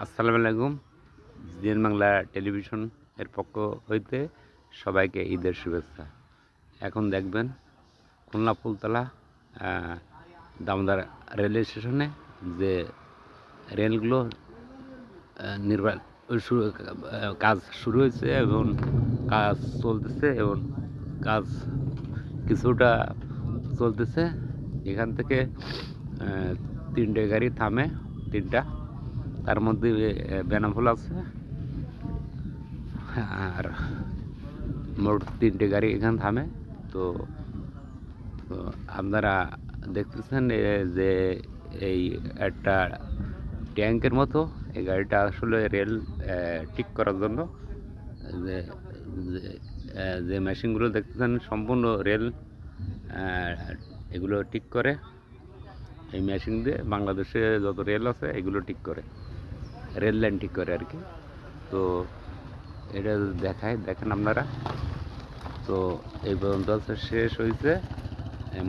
আসসালামু আলাইকুম। GN Bangla television এর পক্ষ হইতে সবাইকে ঈদের শুভেচ্ছা। এখন দেখবেন খুলনা ফুলতলা দামোদর রেলওয়ে স্টেশনে যে রেলগুলো কাজ শুরু হয়েছে এবং কাজ চলতেছে এবং কাজ কিছুটা চলতেছে। এখান থেকে তিনটে গাড়ি থামে, তিনটা, তার মধ্যে বেনাপোল আছে, আর মোট তিনটে গাড়ি এখানে থামে। তো আপনারা দেখতেছেন যে এই একটা ট্যাঙ্কের মতো এই গাড়িটা আসলে রেল ঠিক করার জন্য যে যে মেশিনগুলো দেখতেছেন সম্পূর্ণ রেল এগুলো ঠিক করে। এই মেশিন দিয়ে বাংলাদেশে যত রেল আছে এগুলো ঠিক করে, রেল লাইন ঠিক করে আর কি। তো এটা দেখেন আপনারা। তো এই পর্যন্ত শেষ হয়েছে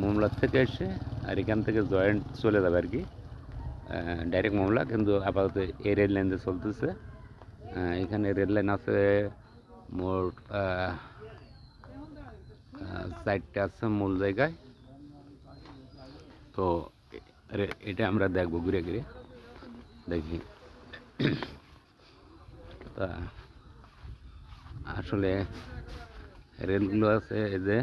মোমলার থেকে এসে, আর এখান থেকে জয়েন্ট চলে যাবে আর কি, ডাইরেক্ট মোমলা। কিন্তু আপাতত এই রেল লাইন দিয়ে চলতেছে। এখানে রেল লাইন আছে মোট 4টে আছে মূল জায়গায়। তো এটা আমরা দেখবো, ঘুরে ঘুরে দেখি। তা আসলে রেলগুলো আছে এই যে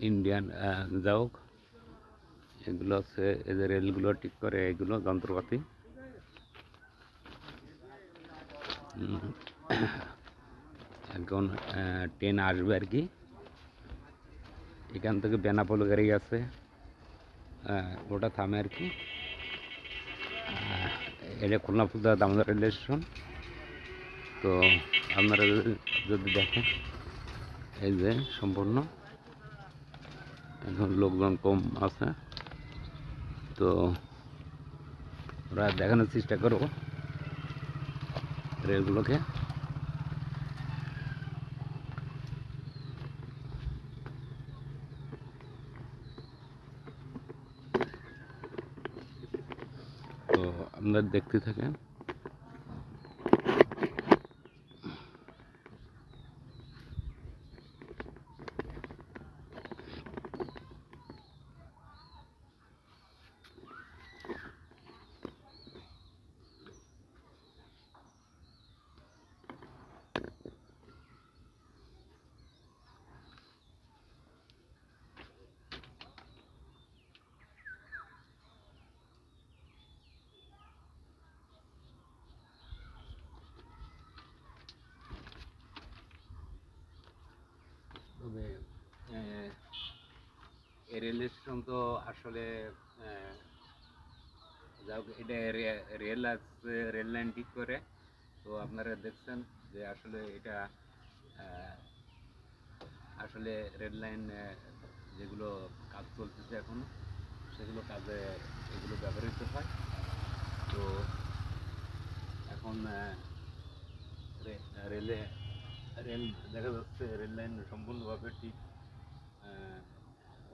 ইন্ডিয়ান যাওক, এগুলো আছে এই যে রেলগুলো ঠিক করে, এগুলো যন্ত্রপাতি। এখন ট্রেন আসবে আর কি। এখান থেকে বেনাপোল গাড়ি আছে, ওটা থামে আর কি। এটা খুলনা ফুলতলা দামোদর রেলওয়ে স্টেশন। তো আপনারা যদি দেখেন এই যে সম্পূর্ণ এখন লোকজন কম আছে। তো ওরা দেখানোর চেষ্টা করব রেলগুলোকে। তো আপনারা দেখতে থাকেন। তবে এই রেলওয়ে স্টেশন তো আসলে যাই হোক, এটা রেল আছে, রেল লাইন ঠিক করে। তো আপনারা দেখছেন যে আসলে এটা আসলে রেল লাইন যেগুলো কাজ চলতেছে এখন, সেগুলো কাজে এগুলো ব্যবহৃত হয়। তো এখন রেলে রেল দেখা যাচ্ছে রেল লাইন সম্পূর্ণভাবে ঠিক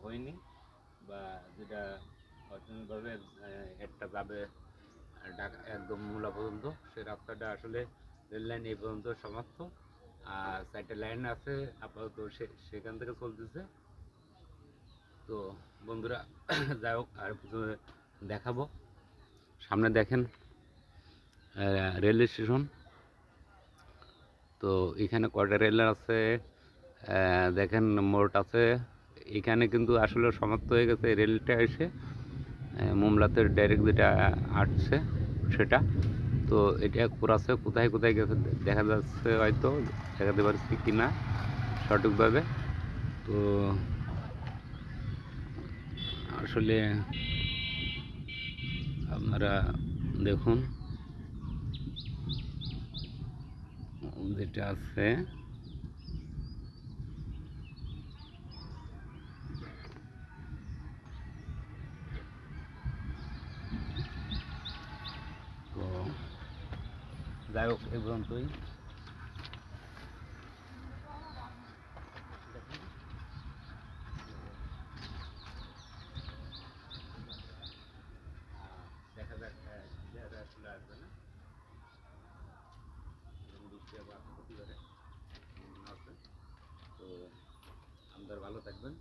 হয়নি, বা যেটা অর্থনৈতিকভাবে একটা যাবে ঢাকা একদম মূলা পর্যন্ত, সেই রাস্তাটা আসলে রেল লাইন এই পর্যন্ত সমাপ্ত। আর 4টে লাইন আছে আপাতত, সেখান থেকে চলতেছে। তো বন্ধুরা যাই হোক, আর কিছু দেখাবো। সামনে দেখেন রেলওয়ে স্টেশন। তো এখানে কয়টা রেল আছে দেখেন, মোট আছে। এখানে কিন্তু আসলে সমাপ্ত হয়ে গেছে রেলটা এসে মোমলাতে ডাইরেক্ট যেটা আসছে সেটা। তো এটা কোরাছে কোথায় কোথায় গেছে দেখা যাচ্ছে, হয়তো দেখাতে পারছি কি না সঠিকভাবে। তো আসলে আপনারা দেখুন যেটা আছে। তো যাই হোক, এই পর্যন্তই। থাকবেন।